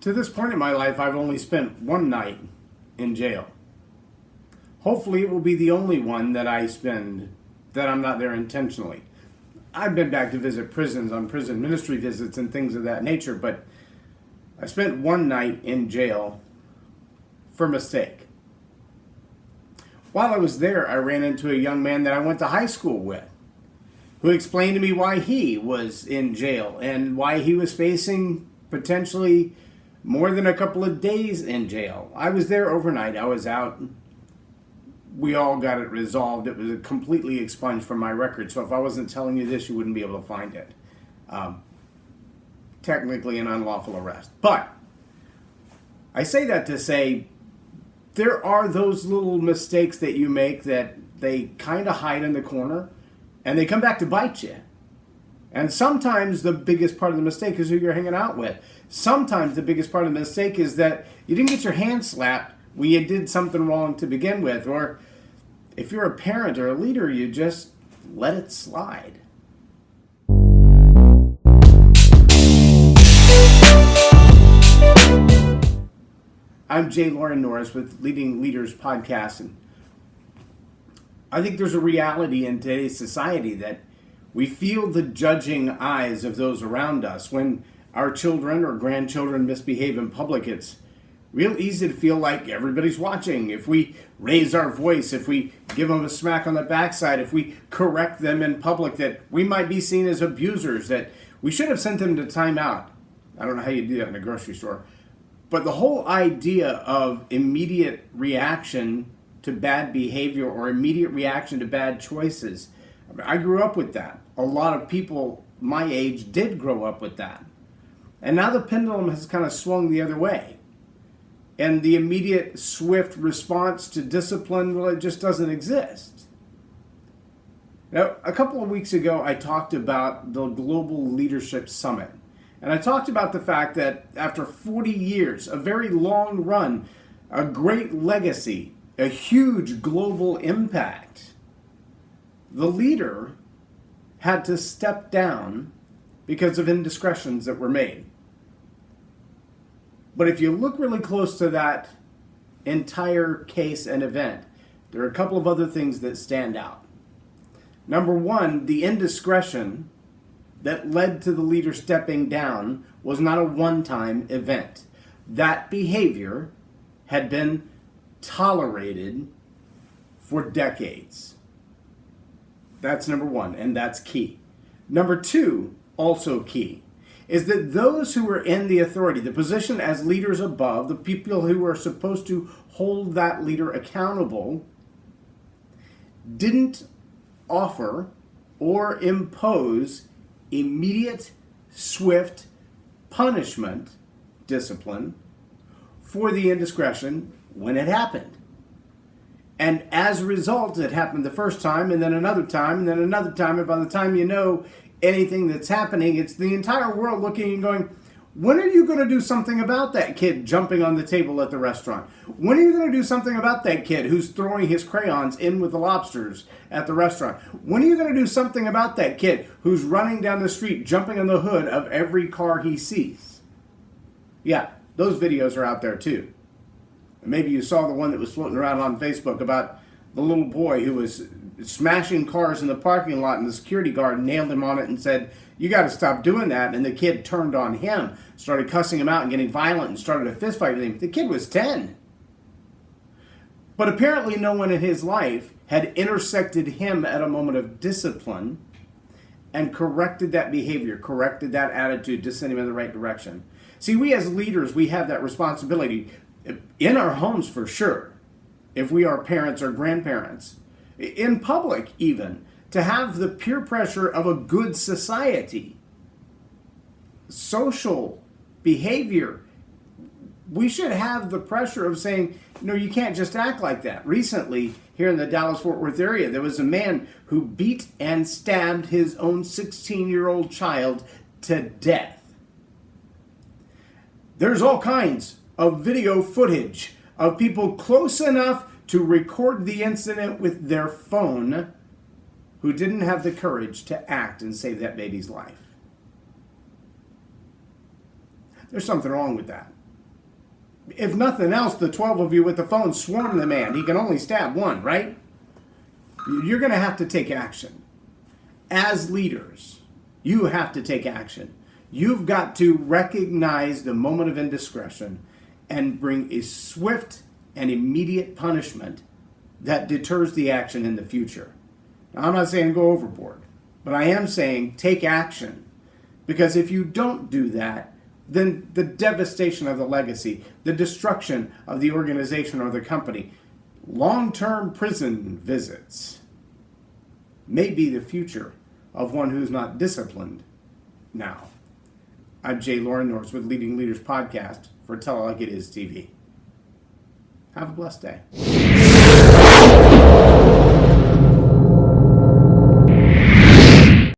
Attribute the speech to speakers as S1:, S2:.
S1: To this point in my life, I've only spent one night in jail. Hopefully it will be the only one that I spend that I'm not there intentionally. I've been back to visit prisons on prison ministry visits and things of that nature, but I spent one night in jail for mistake. While I was there, I ran into a young man that I went to high school with, who explained to me why he was in jail and why he was facing potentially more than a couple of days in jail. I was there overnight. I was out. We all got it resolved. It was completely expunged from my record. So if I wasn't telling you this, you wouldn't be able to find it. Technically an unlawful arrest. But I say that to say there are those little mistakes that you make that they kind of hide in the corner and they come back to bite you. And sometimes the biggest part of the mistake is who you're hanging out with. Sometimes the biggest part of the mistake is that you didn't get your hand slapped when you did something wrong to begin with. Or if you're a parent or a leader, you just let it slide. I'm J Loren Norris with Leading Leaders Podcast. And I think there's a reality in today's society that we feel the judging eyes of those around us. When our children or grandchildren misbehave in public, it's real easy to feel like everybody's watching. If we raise our voice, if we give them a smack on the backside, if we correct them in public, that we might be seen as abusers, that we should have sent them to timeout. I don't know how you do that in a grocery store. But the whole idea of immediate reaction to bad behavior or immediate reaction to bad choices, I grew up with that. A lot of people my age did grow up with that. And now the pendulum has kind of swung the other way. And the immediate, swift response to discipline, well, it just doesn't exist. Now, a couple of weeks ago, I talked about the Global Leadership Summit. And I talked about the fact that after 40 years, a very long run, a great legacy, a huge global impact, the leader had to step down because of indiscretions that were made. But if you look really close to that entire case and event, there are a couple of other things that stand out. Number one, the indiscretion that led to the leader stepping down was not a one-time event. That behavior had been tolerated for decades. That's number one, and that's key. Number two, also key, is that those who were in the authority, the position as leaders above, the people who are supposed to hold that leader accountable, didn't offer or impose immediate, swift punishment, discipline, for the indiscretion when it happened. And as a result, it happened the first time, and then another time, and then another time, and by the time you know anything that's happening, it's the entire world looking and going, when are you going to do something about that kid jumping on the table at the restaurant? When are you going to do something about that kid who's throwing his crayons in with the lobsters at the restaurant? When are you going to do something about that kid who's running down the street, jumping on the hood of every car he sees? Yeah, those videos are out there too. Maybe you saw the one that was floating around on Facebook about the little boy who was smashing cars in the parking lot, and the security guard nailed him on it and said, "You got to stop doing that." And the kid turned on him, started cussing him out and getting violent and started a fist fight with him. The kid was 10. But apparently no one in his life had intersected him at a moment of discipline and corrected that behavior, corrected that attitude to send him in the right direction. See, we as leaders, we have that responsibility in our homes for sure, if we are parents or grandparents, in public even, to have the peer pressure of a good society, social behavior. We should have the pressure of saying, no, you can't just act like that. Recently, here in the Dallas-Fort Worth area, there was a man who beat and stabbed his own 16-year-old child to death. There's all kinds of video footage of people close enough to record the incident with their phone who didn't have the courage to act and save that baby's life. There's something wrong with that. if nothing else, the 12 of you with the phone swarm the man. He can only stab one, right? You're going to have to take action. As leaders, you have to take action. You've got to recognize the moment of indiscretion and bring a swift and immediate punishment that deters the action in the future. Now, I'm not saying go overboard, but I am saying take action. Because if you don't do that, then the devastation of the legacy, the destruction of the organization or the company, long-term prison visits may be the future of one who's not disciplined now. I'm J Loren Norris with Leading Leaders Podcast for Tell It Like It Is TV. Have a blessed day.